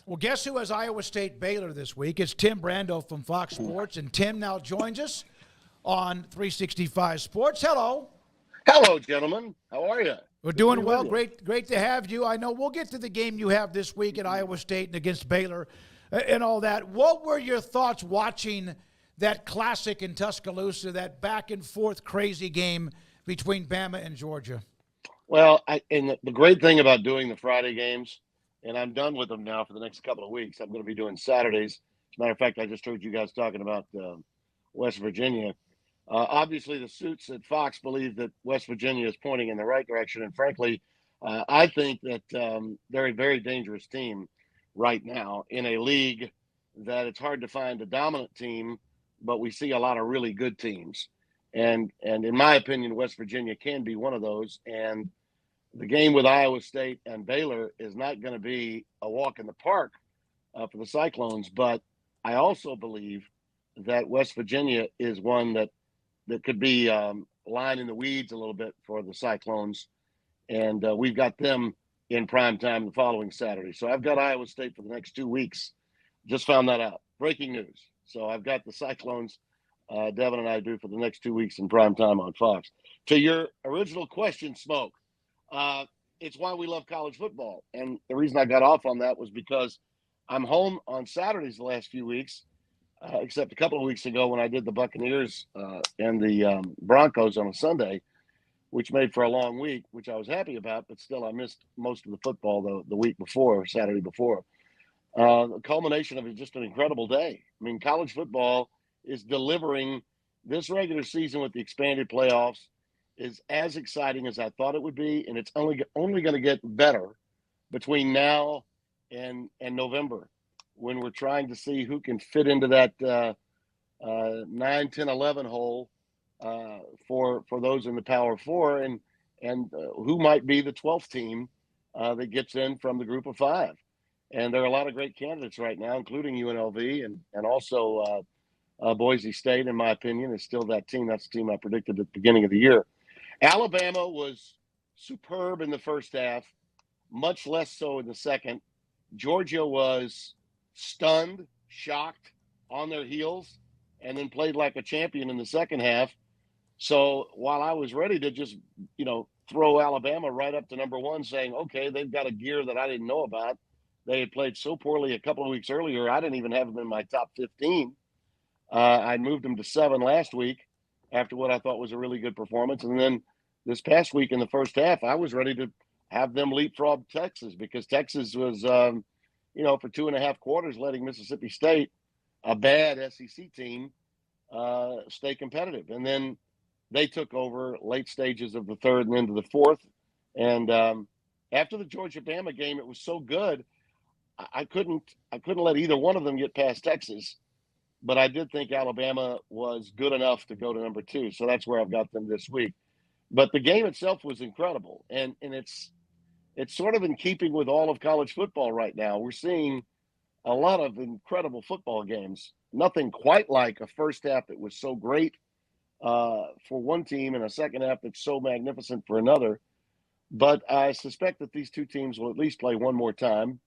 Well, guess who has Iowa State Baylor this week? It's Tim Brando from Fox Sports, and Tim now joins us on 365 Sports. Hello. Hello, gentlemen. How are you? We're doing well. Great to have you. I know we'll get to the game you have this week at Iowa State and against Baylor and all that. What were your thoughts watching that classic in Tuscaloosa, that back-and-forth crazy game between Bama and Georgia? Well, the great thing about doing the Friday games, and I'm done with them now for the next couple of weeks. I'm going to be doing Saturdays. As a matter of fact, I just heard you guys talking about West Virginia. Obviously, the suits at Fox believe that West Virginia is pointing in the right direction. And frankly, I think that they're a very dangerous team right now in a league that it's hard to find a dominant team, but we see a lot of really good teams. And in my opinion, West Virginia can be one of those. And the game with Iowa State and Baylor is not going to be a walk in the park for the Cyclones. But I also believe that West Virginia is one that could be lying in the weeds a little bit for the Cyclones. And we've got them in prime time the following Saturday. So I've got Iowa State for the next 2 weeks. Just found that out. Breaking news. So I've got the Cyclones, Devin and I do, for the next 2 weeks in prime time on Fox. To your original question, Smoke, it's why we love college football. And the reason I got off on that was because I'm home on Saturdays the last few weeks, except a couple of weeks ago when I did the Buccaneers and the Broncos on a Sunday, which made for a long week, which I was happy about, but still I missed most of the football the week before, Saturday before. The culmination of it, just an incredible day. I mean, college football is delivering. This regular season with the expanded playoffs is as exciting as I thought it would be, and it's only going to get better between now and November, when we're trying to see who can fit into that 9, 10, 11 hole for those in the Power Four, and who might be the 12th team that gets in from the group of 5. And there are a lot of great candidates right now, including UNLV and also Boise State, in my opinion, is still that team. That's the team I predicted at the beginning of the year. Alabama was superb in the first half, much less so in the second. Georgia was stunned, shocked, on their heels, and then played like a champion in the second half. So while I was ready to just, throw Alabama right up to number 1, saying, okay, they've got a gear that I didn't know about. They had played so poorly a couple of weeks earlier, I didn't even have them in my top 15. I moved them to 7 last week after what I thought was a really good performance. And then this past week in the first half, I was ready to have them leapfrog Texas, because Texas was, for 2.5 quarters, letting Mississippi State, a bad SEC team, stay competitive. And then they took over late stages of the third and into the fourth. And after the Georgia-Bama game, it was so good, I couldn't let either one of them get past Texas. But I did think Alabama was good enough to go to number 2. So that's where I've got them this week. But the game itself was incredible. And it's sort of in keeping with all of college football right now. We're seeing a lot of incredible football games. Nothing quite like a first half that was so great for one team and a second half that's so magnificent for another. But I suspect that these two teams will at least play one more time,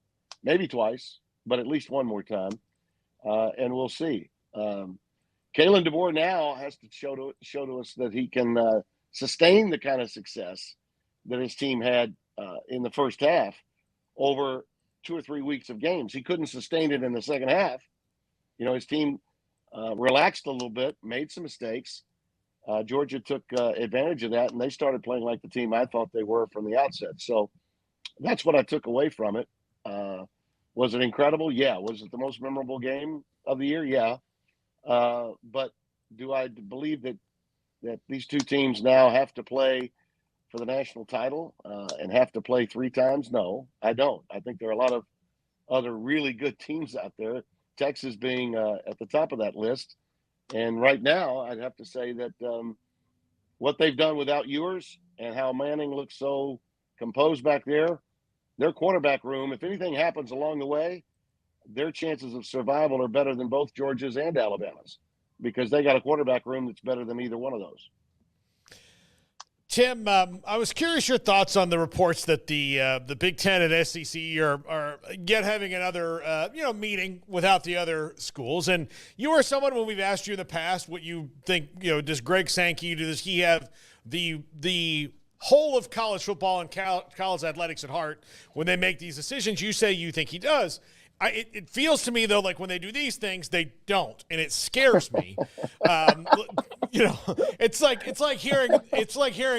maybe twice, but at least one more time. And we'll see. Kalen DeBoer now has to show to us that he can sustain the kind of success that his team had in the first half over 2 or 3 weeks of games. He couldn't sustain it in the second half. His team relaxed a little bit, made some mistakes. Georgia took advantage of that, and they started playing like the team I thought they were from the outset. So that's what I took away from it. Was it incredible? Yeah. Was it the most memorable game of the year? Yeah. But do I believe that these two teams now have to play for the national title and have to play 3 times? No, I don't. I think there are a lot of other really good teams out there, Texas being at the top of that list. And right now, I'd have to say that what they've done without Ewers and how Manning looks so composed back there, their quarterback room, if anything happens along the way, their chances of survival are better than both Georgia's and Alabama's, because they got a quarterback room that's better than either one of those. Tim, I was curious your thoughts on the reports that the Big Ten and SEC are yet having another, meeting without the other schools. And you are someone, when we've asked you in the past what you think, does Greg Sankey, does he have the whole of college football and college athletics at heart when they make these decisions? You say you think he does. It feels to me, though, like when they do these things, they don't, and it scares me. It's like hearing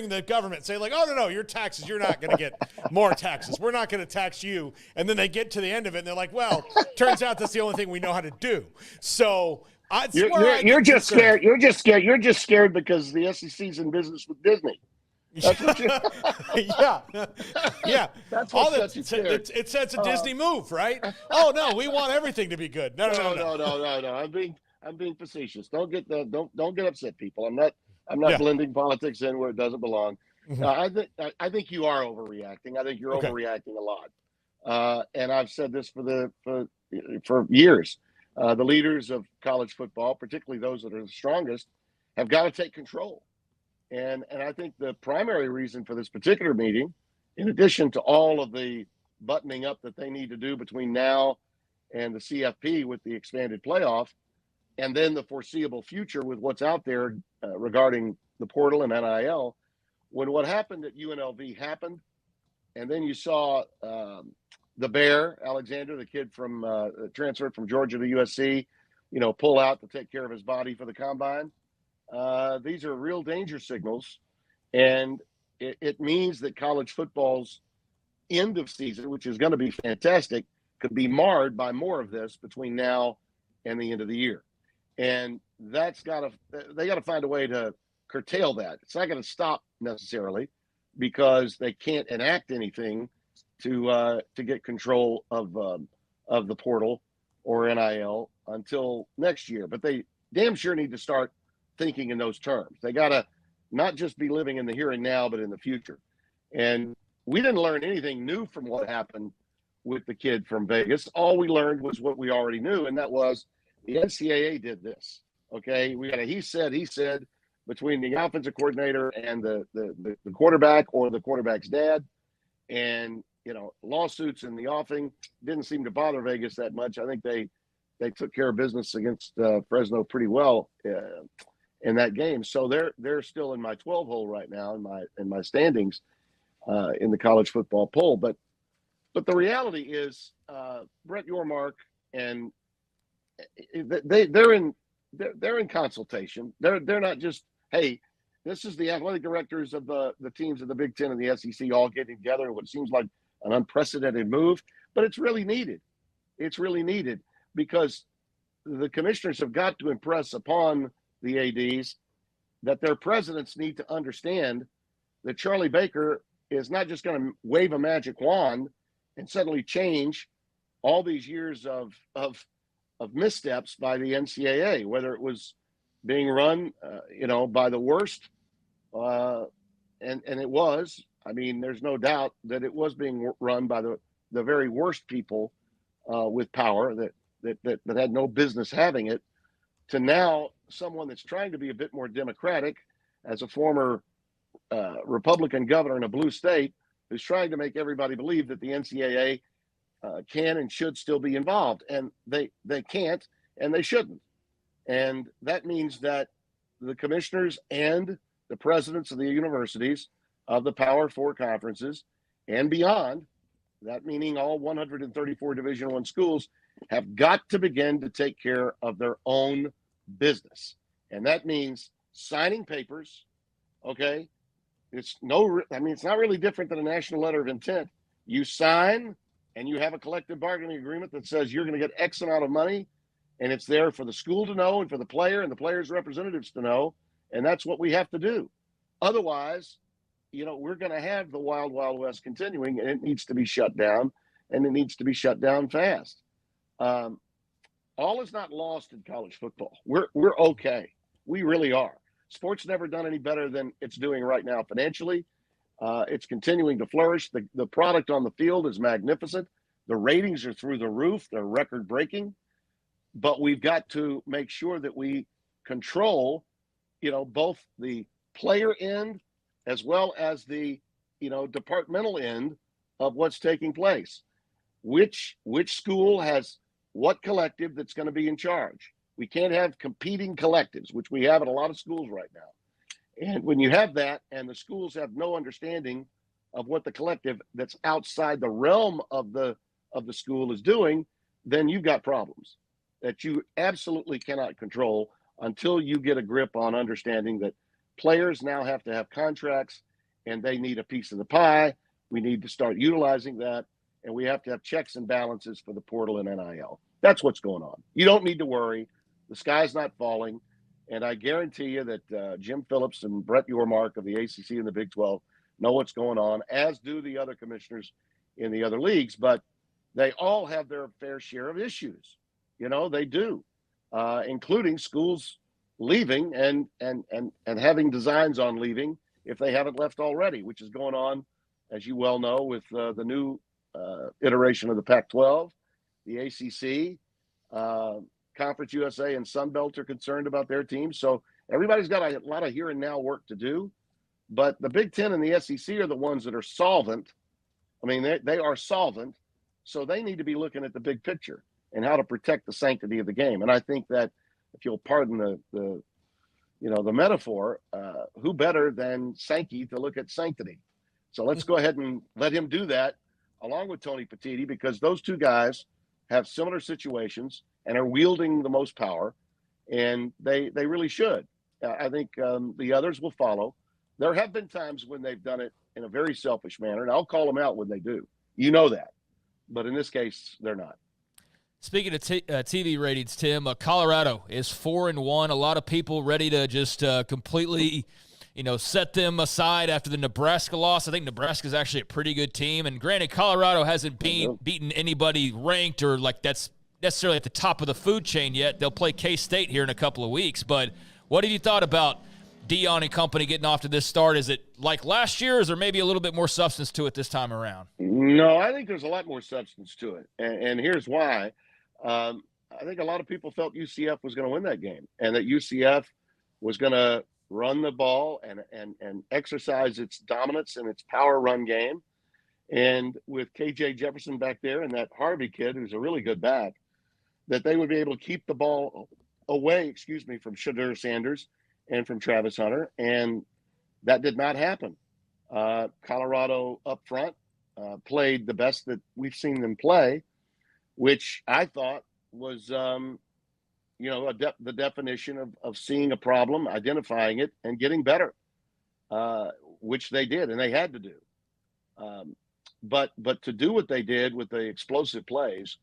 the government say, like, "Oh no, your taxes, you're not going to get more taxes. We're not going to tax you." And then they get to the end of it, and they're like, "Well, turns out that's the only thing we know how to do." So you're just scared. You're just scared. You're just scared because the SEC's in business with Disney. That's what yeah. That's what sets you scared. It sets a Disney move, right? Oh no, we want everything to be good. No. I'm being facetious. Don't get upset, people. I'm not blending politics in where it doesn't belong. Mm-hmm. I think you are overreacting. I think you're overreacting a lot. And I've said this for years. The leaders of college football, particularly those that are the strongest, have got to take control. And I think the primary reason for this particular meeting, in addition to all of the buttoning up that they need to do between now and the CFP with the expanded playoff, and then the foreseeable future with what's out there regarding the portal and NIL, when what happened at UNLV happened, and then you saw the Bear, Alexander, the kid from transferred from Georgia to USC, pull out to take care of his body for the combine. These are real danger signals, and it means that college football's end of season, which is going to be fantastic, could be marred by more of this between now and the end of the year. And they got to find a way to curtail that. It's not going to stop necessarily because they can't enact anything to get control of the portal or NIL until next year. But they damn sure need to start thinking in those terms. They got to not just be living in the here and now, but in the future. And we didn't learn anything new from what happened with the kid from Vegas. All we learned was what we already knew, and that was the NCAA did this. Okay, we got a he said between the offensive coordinator and the quarterback or the quarterback's dad, and lawsuits in the offing didn't seem to bother Vegas that much. I think they took care of business against Fresno pretty well in that game. So they're still in my 12 hole right now in my standings in the college football poll. But the reality is Brett Yormark and they're in consultation. They're not just, hey, this is the athletic directors of the teams of the Big Ten and the SEC all getting together in what seems like an unprecedented move, but it's really needed. It's really needed because the commissioners have got to impress upon the ADs that their presidents need to understand that Charlie Baker is not just going to wave a magic wand and suddenly change all these years of missteps by the NCAA, whether it was being run, by the worst, and it was. I mean, there's no doubt that it was being run by the very worst people with power that had no business having it, to now someone that's trying to be a bit more democratic as a former Republican governor in a blue state who's trying to make everybody believe that the NCAA can and should still be involved. And they can't and they shouldn't. And that means that the commissioners and the presidents of the universities of the Power Four conferences and beyond, that meaning all 134 Division I schools, have got to begin to take care of their own business. And that means signing papers, okay? It's not really different than a national letter of intent. You sign and you have a collective bargaining agreement that says you're going to get X amount of money, and it's there for the school to know and for the player and the player's representatives to know, and that's what we have to do. Otherwise, we're going to have the wild, wild west continuing, and it needs to be shut down, and it needs to be shut down fast. All is not lost in college football. We're okay. We really are. Sports never done any better than it's doing right now financially. It's continuing to flourish. The product on the field is magnificent. The ratings are through the roof. They're record-breaking. But we've got to make sure that we control, both the player end as well as the, departmental end of what's taking place. which school has what collective that's going to be in charge. We can't have competing collectives, which we have at a lot of schools right now. And when you have that and the schools have no understanding of what the collective that's outside the realm of the school is doing, then you've got problems that you absolutely cannot control until you get a grip on understanding that players now have to have contracts and they need a piece of the pie. We need to start utilizing that, and we have to have checks and balances for the portal and NIL. That's what's going on. You don't need to worry. The sky's not falling. And I guarantee you that Jim Phillips and Brett Yormark of the ACC and the Big 12 know what's going on, as do the other commissioners in the other leagues. But they all have their fair share of issues. You know, they do, including schools leaving and having designs on leaving if they haven't left already, which is going on, as you well know, with the new iteration of the Pac-12, the ACC, Conference USA and Sun Belt are concerned about their teams. So everybody's got a lot of here and now work to do. But the Big Ten and the SEC are the ones that are solvent. I mean, they are solvent. So they need to be looking at the big picture and how to protect the sanctity of the game. And I think that, if you'll pardon the metaphor, who better than Sankey to look at sanctity? So let's go ahead and let him do that along with Tony Petitti, because those two guys have similar situations and are wielding the most power, and they really should. I think the others will follow. There have been times when they've done it in a very selfish manner, and I'll call them out when they do. You know that. But in this case, they're not. Speaking of TV ratings, Tim, Colorado is 4-1. A lot of people ready to just completely, set them aside after the Nebraska loss. I think Nebraska's actually a pretty good team. And granted, Colorado hasn't beaten anybody ranked or like that's necessarily at the top of the food chain yet. They'll play K-State here in a couple of weeks. But what have you thought about Deion and company getting off to this start? Is it like last year, or is there maybe a little bit more substance to it this time around? No, I think there's a lot more substance to it. And here's why. I think a lot of people felt UCF was going to win that game, and that UCF was going to run the ball and exercise its dominance and its power run game. And with KJ Jefferson back there and that Harvey kid, who's a really good back, that they would be able to keep the ball away, from Deion Sanders and from Travis Hunter. And that did not happen. Colorado up front played the best that we've seen them play, which I thought was, the definition of seeing a problem, identifying it, and getting better, which they did, and they had to do. But to do what they did with the explosive plays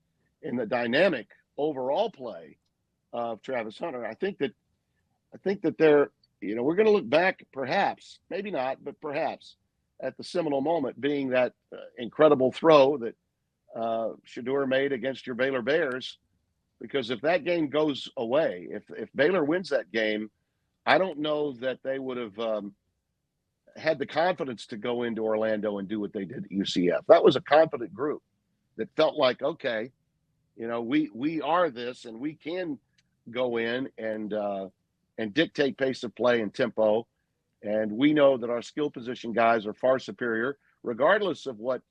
and the dynamic overall play of Travis Hunter, I think that they're, we're going to look back, perhaps, maybe not, but perhaps, at the seminal moment being that incredible throw that Shedeur made against your Baylor Bears, because if that game goes away, if Baylor wins that game, I don't know that they would have had the confidence to go into Orlando and do what they did at UCF. That was a confident group that felt like, okay, we are this, and we can go in and dictate pace of play and tempo, and we know that our skill position guys are far superior, regardless of what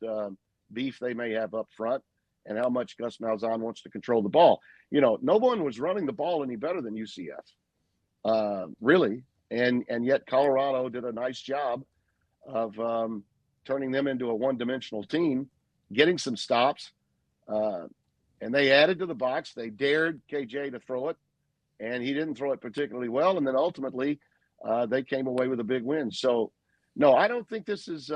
beef they may have up front and how much Gus Malzahn wants to control the ball. No one was running the ball any better than UCF, really. And yet Colorado did a nice job of turning them into a one-dimensional team, getting some stops. And they added to the box. They dared KJ to throw it, and he didn't throw it particularly well. And then ultimately they came away with a big win. So, no, I don't think this is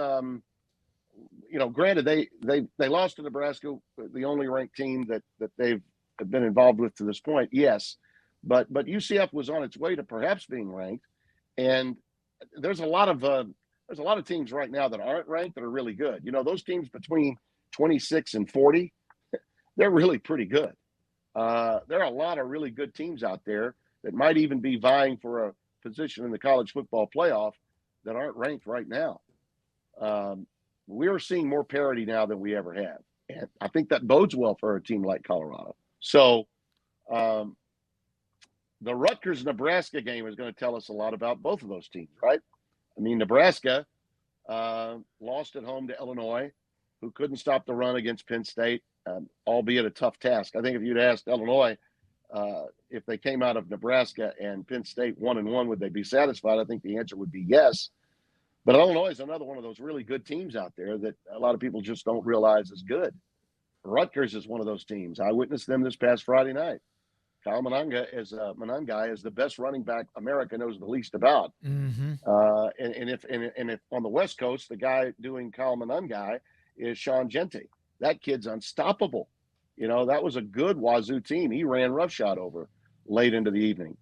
granted, they lost to Nebraska, the only ranked team that they've been involved with to this point. Yes, but UCF was on its way to perhaps being ranked, and there's a lot of teams right now that aren't ranked that are really good. Those teams between 26 and 40, they're really pretty good. There are a lot of really good teams out there that might even be vying for a position in the college football playoff that aren't ranked right now. We're seeing more parity now than we ever have. And I think that bodes well for a team like Colorado. So the Rutgers-Nebraska game is going to tell us a lot about both of those teams, right? I mean, Nebraska lost at home to Illinois, who couldn't stop the run against Penn State. albeit a tough task. I think if you'd asked Illinois if they came out of Nebraska and Penn State 1-1, would they be satisfied? I think the answer would be yes. But Illinois is another one of those really good teams out there that a lot of people just don't realize is good. Rutgers is one of those teams. I witnessed them this past Friday night. Kyle Monangai is the best running back America knows the least about. Mm-hmm. And if on the West Coast, the guy doing Kyle Monangai is Sean Gente. That kid's unstoppable. That was a good Wazoo team. He ran roughshod over late into the evening.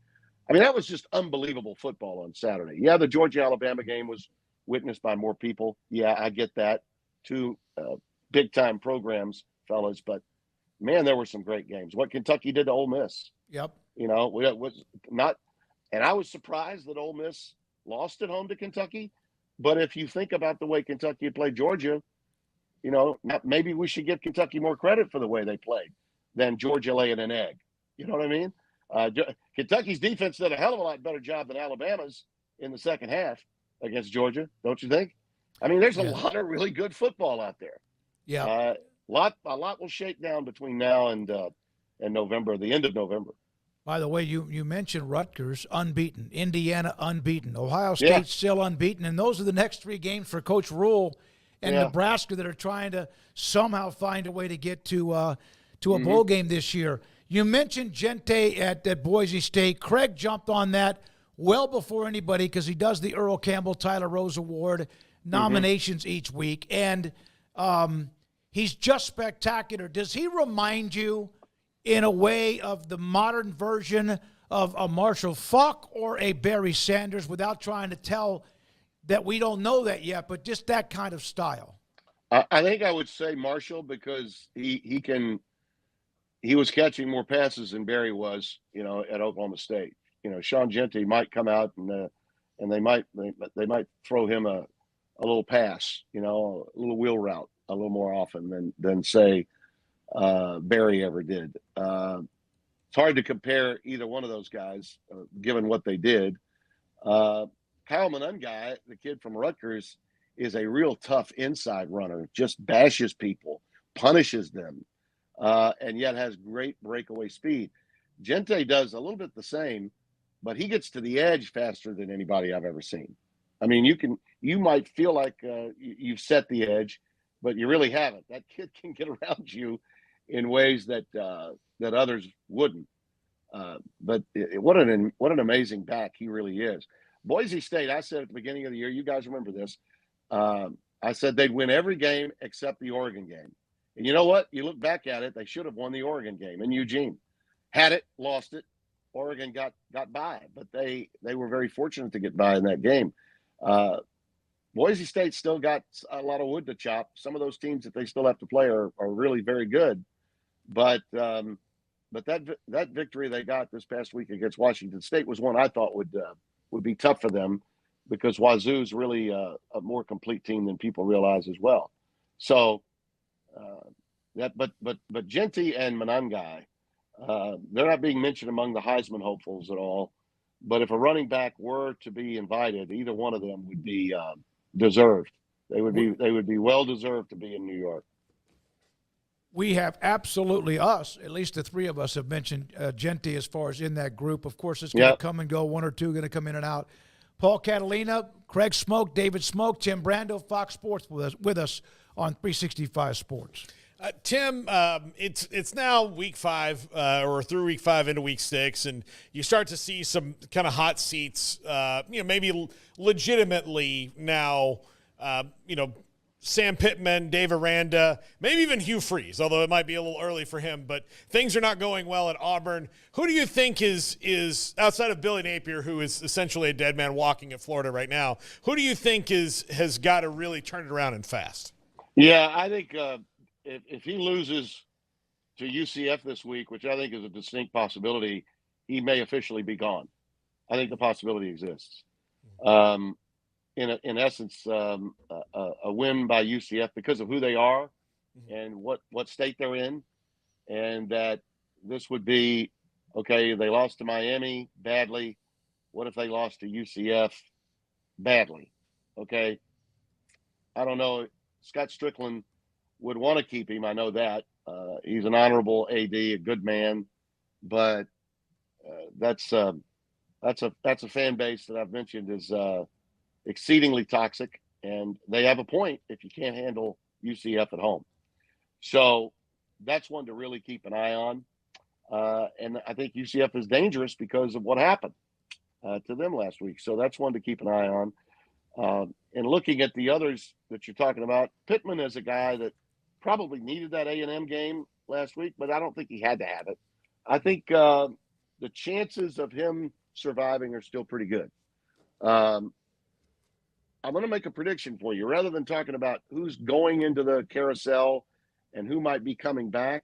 I mean, that was just unbelievable football on Saturday. Yeah, the Georgia-Alabama game was witnessed by more people. Yeah, I get that. Two big-time programs, fellas. But, man, there were some great games. What Kentucky did to Ole Miss. Yep. Was not – and I was surprised that Ole Miss lost at home to Kentucky. But if you think about the way Kentucky played Georgia, maybe we should give Kentucky more credit for the way they played than Georgia laying an egg. You know what I mean? Kentucky's defense did a hell of a lot better job than Alabama's in the second half against Georgia, don't you think? I mean, there's a lot of really good football out there. Yeah. A lot will shake down between now and November, the end of November. By the way, you mentioned Rutgers unbeaten, Indiana unbeaten, Ohio State still unbeaten, and those are the next three games for Coach Rule and Nebraska that are trying to somehow find a way to get to a bowl game this year. You mentioned Gente at Boise State. Craig jumped on that well before anybody because he does the Earl Campbell Tyler Rose Award nominations each week, and he's just spectacular. Does he remind you in a way of the modern version of a Marshall Faulk or a Barry Sanders, without trying to tell that we don't know that yet, but just that kind of style? I think I would say Marshall because he was catching more passes than Barry was, at Oklahoma State. Sean Gente might come out and they might throw him a little pass, a little wheel route a little more often than say Barry ever did. It's hard to compare either one of those guys, given what they did. Kyle Monangai, the kid from Rutgers, is a real tough inside runner, just bashes people, punishes them, and yet has great breakaway speed. Gente does a little bit the same, but he gets to the edge faster than anybody I've ever seen. I mean, you might feel like you've set the edge, but you really haven't. That kid can get around you in ways that others wouldn't. But what an amazing back he really is. Boise State, I said at the beginning of the year, you guys remember this, I said they'd win every game except the Oregon game. And you know what? You look back at it, they should have won the Oregon game in Eugene. Had it, lost it. Oregon got by, but they were very fortunate to get by in that game. Boise State still got a lot of wood to chop. Some of those teams that they still have to play are really very good. But that victory they got this past week against Washington State was one I thought would be tough for them because Wazoo's really a more complete team than people realize as well. So but Gente and Monangai, they're not being mentioned among the Heisman hopefuls at all. But if a running back were to be invited, either one of them would be deserved. They would be well deserved to be in New York. We have absolutely at least the three of us have mentioned Gente as far as in that group. Of course, it's going to come and go. One or two going to come in and out. Paul Catalina, Craig Smoke, David Smoke, Tim Brando, Fox Sports with us on 365 Sports. Tim, it's now week 5 or through week 5 into week 6, and you start to see some kind of hot seats, maybe legitimately now, Sam Pittman, Dave Aranda, maybe even Hugh Freeze, although it might be a little early for him, but things are not going well at Auburn. Who do you think is outside of Billy Napier, who is essentially a dead man walking at Florida right now, who do you think has got to really turn it around and fast? Yeah, I think if he loses to UCF this week, which I think is a distinct possibility, he may officially be gone. I think the possibility exists. In essence, a win by UCF because of who they are and what state they're in, and that this would be, okay, they lost to Miami badly. What if they lost to UCF badly? Okay. I don't know. Scott Strickland would want to keep him. I know that. He's an honorable AD, a good man, but that's a fan base that I've mentioned is exceedingly toxic, and they have a point if you can't handle UCF at home. So that's one to really keep an eye on. And I think UCF is dangerous because of what happened to them last week. So that's one to keep an eye on. And looking at the others that you're talking about, Pittman is a guy that probably needed that A&M game last week, but I don't think he had to have it. I think the chances of him surviving are still pretty good. I'm going to make a prediction for you. Rather than talking about who's going into the carousel and who might be coming back,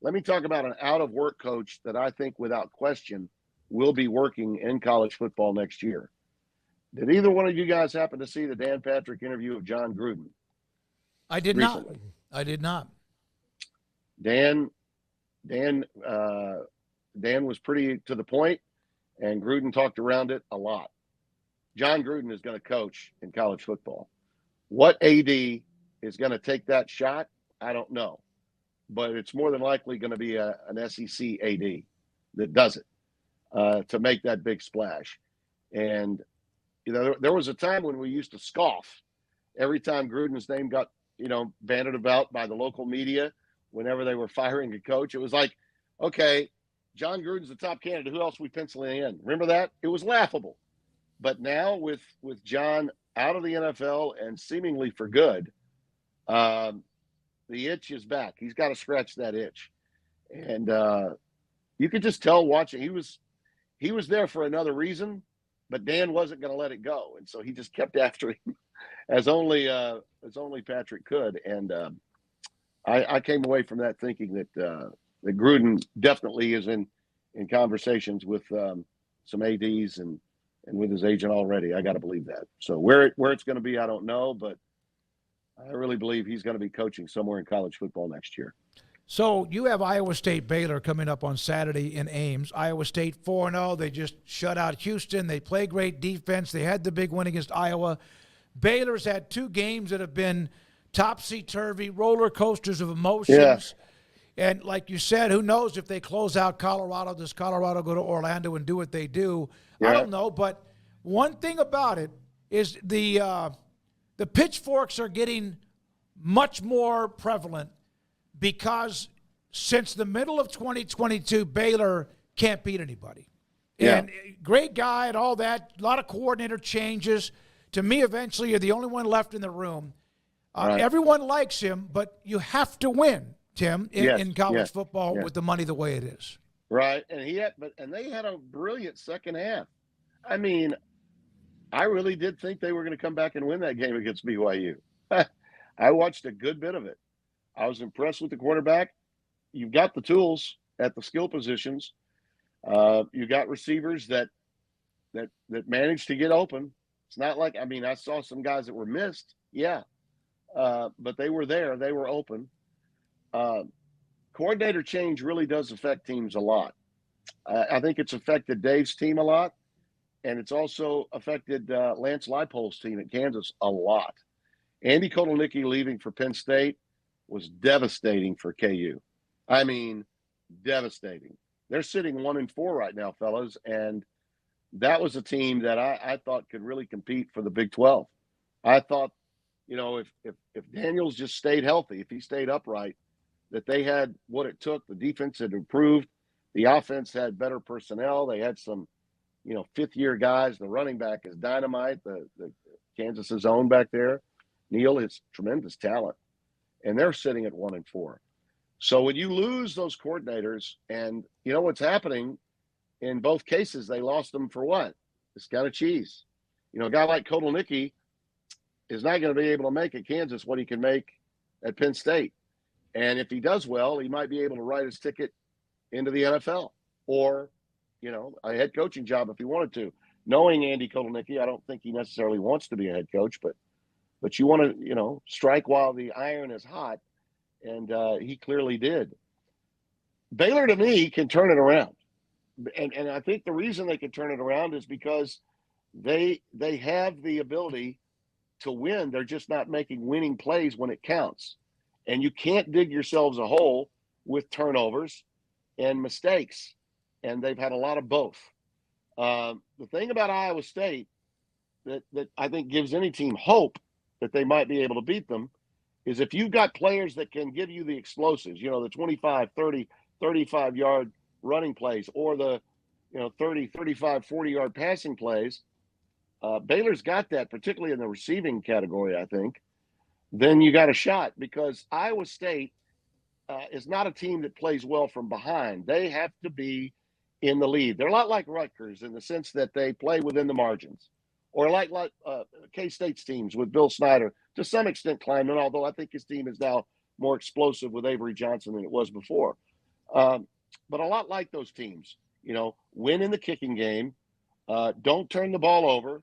let me talk about an out-of-work coach that I think without question will be working in college football next year. Did either one of you guys happen to see the Dan Patrick interview of Jon Gruden? I did recently? not. I did not. Dan was pretty to the point, and Gruden talked around it a lot. Jon Gruden is going to coach in college football. What AD is going to take that shot? I don't know. But it's more than likely going to be an SEC AD that does it to make that big splash. And, you know, there was a time when we used to scoff every time Gruden's name got, bandied about by the local media whenever they were firing a coach. It was like, okay, Jon Gruden's the top candidate. Who else we penciling in? Remember that? It was laughable. But now with Jon out of the NFL and seemingly for good, the itch is back. He's got to scratch that itch. And you could just tell watching. He was there for another reason, but Dan wasn't going to let it go. And so he just kept after him as only Patrick could. And I came away from that thinking that Gruden definitely is in conversations with some ADs and with his agent already. I got to believe that. So where it's going to be, I don't know, but I really believe he's going to be coaching somewhere in college football next year. So you have Iowa State Baylor coming up on Saturday in Ames. Iowa State 4-0. They just shut out Houston. They play great defense. They had the big win against Iowa. Baylor's had two games that have been topsy-turvy, roller coasters of emotions. Yeah. And like you said, who knows if they close out Colorado? Does Colorado go to Orlando and do what they do? Yeah. I don't know. But one thing about it is the pitchforks are getting much more prevalent because since the middle of 2022, Baylor can't beat anybody. Yeah. And great guy and all that, a lot of coordinator changes. To me, eventually, you're the only one left in the room. Right. Everyone likes him, but you have to win, Tim, in college football with the money the way it is. Right, and they had a brilliant second half. I mean, I really did think they were going to come back and win that game against BYU. I watched a good bit of it. I was impressed with the quarterback. You've got the tools at the skill positions. You got receivers that managed to get open. It's not like, I saw some guys that were missed. Yeah. But they were there. They were open. Coordinator change really does affect teams a lot. I think it's affected Dave's team a lot, and it's also affected Lance Leipold's team at Kansas a lot. Andy Kotelnicki leaving for Penn State was devastating for KU. I mean, devastating. They're sitting 1-4 right now, fellas, and that was a team that I thought could really compete for the Big 12. I thought, if Daniels just stayed healthy, if he stayed upright, that they had what it took. The defense had improved. The offense had better personnel. They had some, fifth-year guys. The running back is dynamite. The Kansas's own back there. Neal is tremendous talent. And they're sitting at 1-4. So when you lose those coordinators, and you know what's happening in both cases, they lost them for what? This kind of cheese. A guy like Kotelnicki is not going to be able to make at Kansas what he can make at Penn State. And if he does well, he might be able to write his ticket into the NFL or, a head coaching job if he wanted to. Knowing Andy Kotelnicki, I don't think he necessarily wants to be a head coach, but you want to, strike while the iron is hot, and he clearly did. Baylor, to me, can turn it around. And I think the reason they can turn it around is because they have the ability to win. They're just not making winning plays when it counts. And you can't dig yourselves a hole with turnovers and mistakes. And they've had a lot of both. The thing about Iowa State that I think gives any team hope that they might be able to beat them is if you've got players that can give you the explosives, the 25, 30, 35-yard running plays or the 30, 35, 40-yard passing plays. Baylor's got that, particularly in the receiving category, I think. Then you got a shot because Iowa State is not a team that plays well from behind. They have to be in the lead. They're a lot like Rutgers in the sense that they play within the margins, or like K-State's teams with Bill Snyder, to some extent Kleinman, although I think his team is now more explosive with Avery Johnson than it was before. But a lot like those teams, win in the kicking game, don't turn the ball over,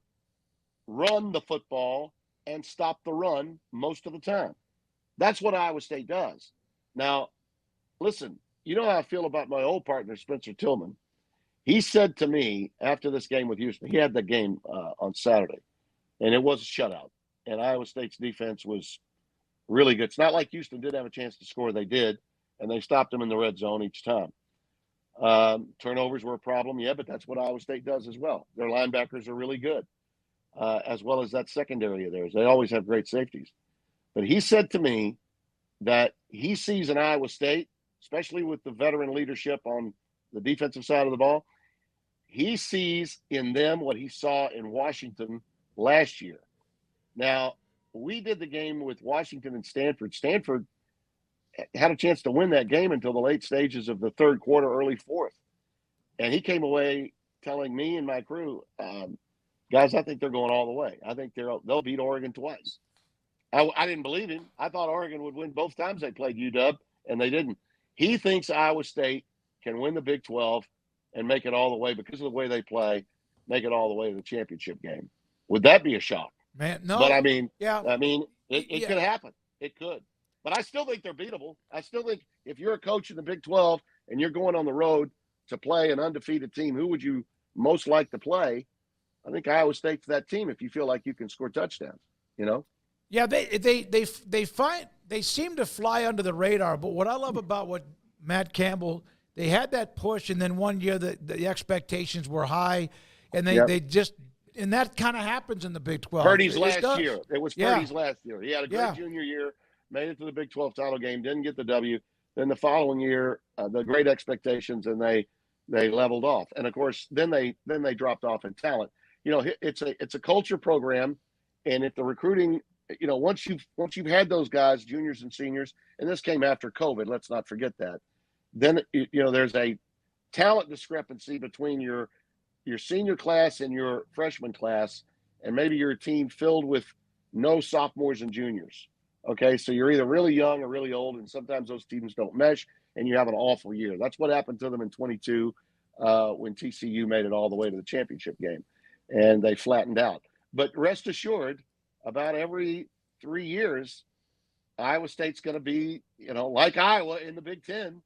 run the football, and stop the run most of the time. That's what Iowa State does. Now, listen, you know how I feel about my old partner, Spencer Tillman. He said to me after this game with Houston, he had the game on Saturday, and it was a shutout. And Iowa State's defense was really good. It's not like Houston didn't have a chance to score. They did, and they stopped them in the red zone each time. Turnovers were a problem, yeah, but that's what Iowa State does as well. Their linebackers are really good, as well as that secondary of theirs. They always have great safeties. But he said to me that he sees in Iowa State, especially with the veteran leadership on the defensive side of the ball, he sees in them what he saw in Washington last year. Now, we did the game with Washington and Stanford. Stanford had a chance to win that game until the late stages of the third quarter, early fourth. And he came away telling me and my crew, guys, I think they're going all the way. I think they'll beat Oregon twice. I didn't believe him. I thought Oregon would win both times they played UW, and they didn't. He thinks Iowa State can win the Big 12 and make it all the way because of the way they play, make it all the way to the championship game. Would that be a shock? Man, no. But it could happen. It could. But I still think they're beatable. I still think if you're a coach in the Big 12 and you're going on the road to play an undefeated team, who would you most like to play? I think Iowa State's that team if you feel like you can score touchdowns, Yeah, they seem to fly under the radar. But what I love about what Matt Campbell, they had that push, and then one year the expectations were high, and they just – and that kind of happens in the Big 12. Purdy's last year. It was Purdy's Yeah. last year. He had a great junior year, made it to the Big 12 title game, didn't get the W. Then the following year, the great expectations, and they leveled off. And of course, then they dropped off in talent. It's a culture program, and if the recruiting, once you've had those guys, juniors and seniors, and this came after COVID, let's not forget that. Then there's a talent discrepancy between your senior class and your freshman class, and maybe you're a team filled with no sophomores and juniors. Okay, so you're either really young or really old, and sometimes those teams don't mesh, and you have an awful year. That's what happened to them in 22 when TCU made it all the way to the championship game, and they flattened out. But rest assured, about every 3 years, Iowa State's going to be, like Iowa in the Big Ten,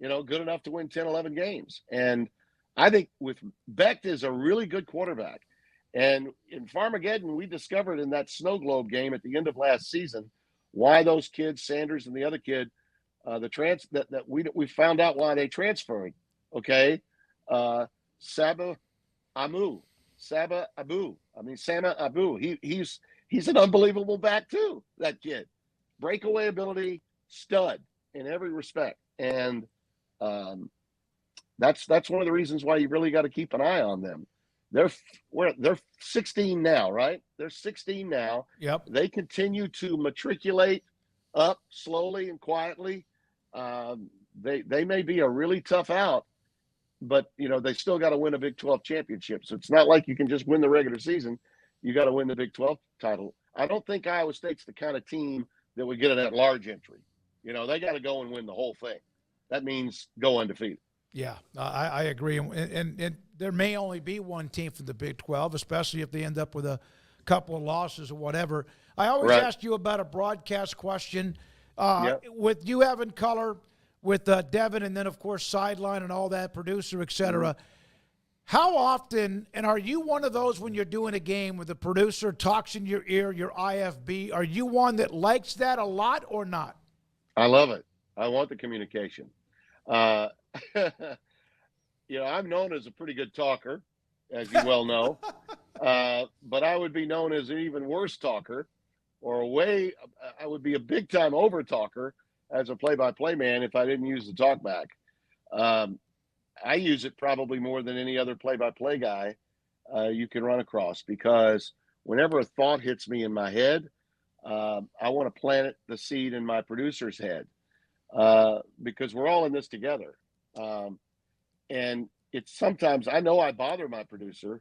good enough to win 10, 11 games. And I think with Becht is a really good quarterback. And in Farmageddon, we discovered in that snow globe game at the end of last season why those kids, Sanders and the other kid, we found out why they transferred. Okay, Sama Abu. He's an unbelievable back too. That kid, breakaway ability, stud in every respect, and that's one of the reasons why you really got to keep an eye on them. They're 16 now, right? They're 16 now. Yep. They continue to matriculate up slowly and quietly. They may be a really tough out, but they still got to win a Big 12 championship. So it's not like you can just win the regular season. You got to win the Big 12 title. I don't think Iowa State's the kind of team that would get an at-large entry. They got to go and win the whole thing. That means go undefeated. Yeah, I agree. And there may only be one team from the Big 12, especially if they end up with a couple of losses or whatever. I always ask you about a broadcast question. With you having color, with Devin, and then, of course, sideline and all that, producer, et cetera, how often, and are you one of those when you're doing a game where the producer talks in your ear, your IFB, are you one that likes that a lot or not? I love it. I want the communication. Uh, I'm known as a pretty good talker, as you well know, but I would be known as an even worse talker, or I would be a big time over talker as a play-by-play man if I didn't use the talkback. I use it probably more than any other play-by-play guy you can run across, because whenever a thought hits me in my head, I want to plant the seed in my producer's head, because we're all in this together. And it's sometimes I know I bother my producer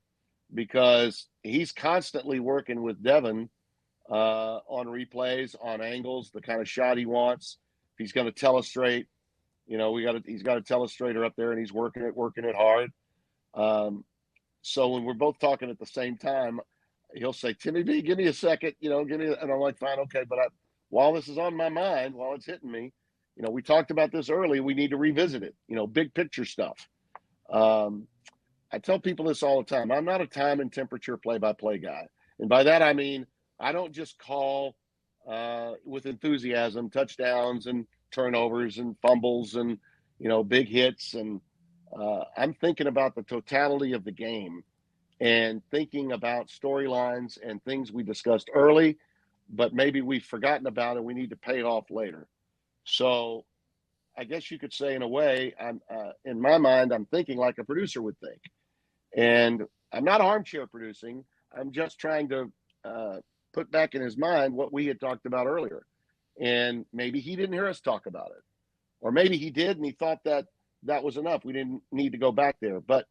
because he's constantly working with Devin on replays, on angles, the kind of shot he wants. If he's going to tell us straight, he's got a telestrator up there, and he's working it hard. So when we're both talking at the same time, he'll say, "Timmy B, give me a second, give me," and I'm like, "Fine, okay." But while this is on my mind, while it's hitting me, we talked about this early. We need to revisit it. Big picture stuff. I tell people this all the time. I'm not a time and temperature play-by-play guy, and by that I mean I don't just call with enthusiasm touchdowns and turnovers and fumbles and big hits, and I'm thinking about the totality of the game and thinking about storylines and things we discussed early, but maybe we've forgotten about and we need to pay it off later. So I guess you could say, in a way, I'm in my mind, I'm thinking like a producer would think. And I'm not armchair producing. I'm just trying to put back in his mind what we had talked about earlier. And maybe he didn't hear us talk about it. Or maybe he did and he thought that was enough. We didn't need to go back there. But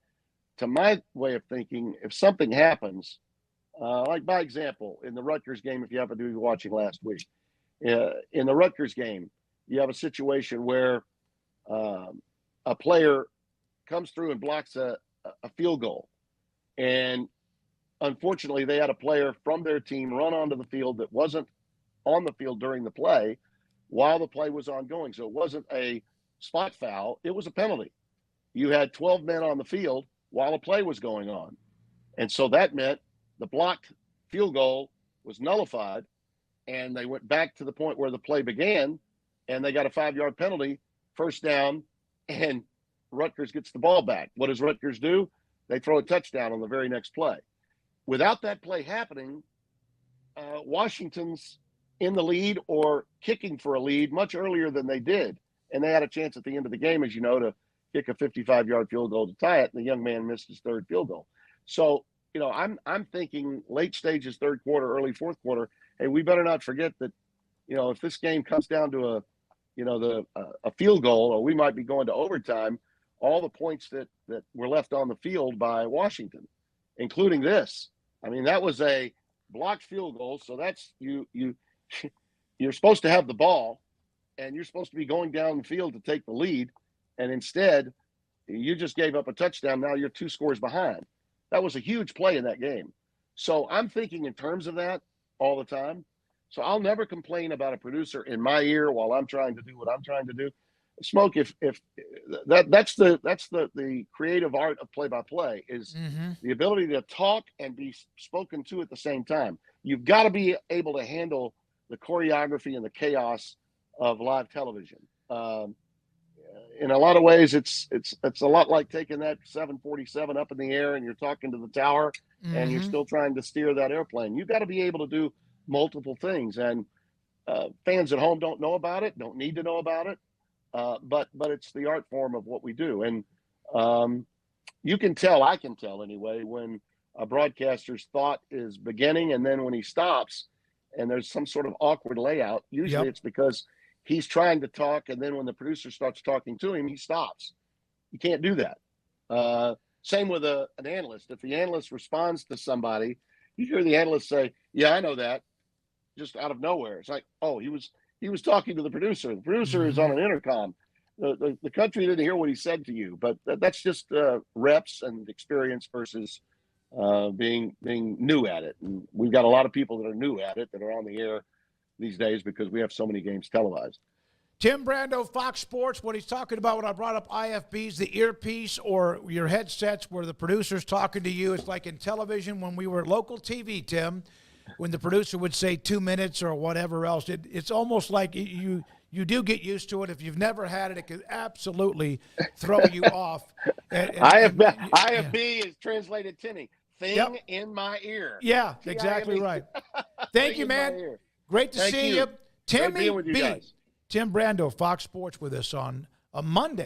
to my way of thinking, if something happens, like by example, in the Rutgers game, if you happen to be watching last week, in the Rutgers game, you have a situation where a player comes through and blocks a field goal. And unfortunately, they had a player from their team run onto the field that wasn't on the field during the play while the play was ongoing. So it wasn't a spot foul. It was a penalty. You had 12 men on the field while the play was going on. And so that meant the blocked field goal was nullified, and they went back to the point where the play began, and they got a 5-yard penalty, first down, and Rutgers gets the ball back. What does Rutgers do? They throw a touchdown on the very next play. Without that play happening, Washington's in the lead or kicking for a lead much earlier than they did. And they had a chance at the end of the game, as you know, to kick a 55-yard field goal to tie it, and the young man missed his third field goal. So, I'm thinking late stages, third quarter, early fourth quarter, hey, we better not forget that, if this game comes down to a field goal, or we might be going to overtime, all the points that were left on the field by Washington, including this. I mean, that was a blocked field goal. So that's you're supposed to have the ball, and you're supposed to be going down the field to take the lead. And instead, you just gave up a touchdown. Now you're 2 scores behind. That was a huge play in that game. So I'm thinking in terms of that all the time. So I'll never complain about a producer in my ear while I'm trying to do what I'm trying to do. Smoke, if that's the creative art of play-by-play is the ability to talk and be spoken to at the same time. You've got to be able to handle the choreography and the chaos of live television. In a lot of ways, it's a lot like taking that 747 up in the air and you're talking to the tower and you're still trying to steer that airplane. You've got to be able to do multiple things, and fans at home don't know about it, don't need to know about it, but it's the art form of what we do. And you can tell, I can tell anyway, when a broadcaster's thought is beginning and then when he stops and there's some sort of awkward layout. Usually it's because he's trying to talk, and then when the producer starts talking to him, he stops. You can't do that. Same with an analyst. If the analyst responds to somebody, you hear the analyst say, "Yeah, I know that," just out of nowhere. It's like, oh, he was talking to the producer. The producer is on an intercom. The country didn't hear what he said to you, but that's just reps and experience versus being new at it. And we've got a lot of people that are new at it that are on the air these days because we have so many games televised. Tim Brando, Fox Sports, what he's talking about when I brought up IFBs, the earpiece or your headsets where the producer's talking to you. It's like in television when we were local TV, Tim, when the producer would say 2 minutes or whatever else. It's almost like you you do get used to it. If you've never had it, it can absolutely throw you off. IFB is translated tinny. Thing in my ear. Yeah, exactly right. Thank you, man. Great to see you. Great being with you guys. Tim Brando, Fox Sports, with us on a Monday.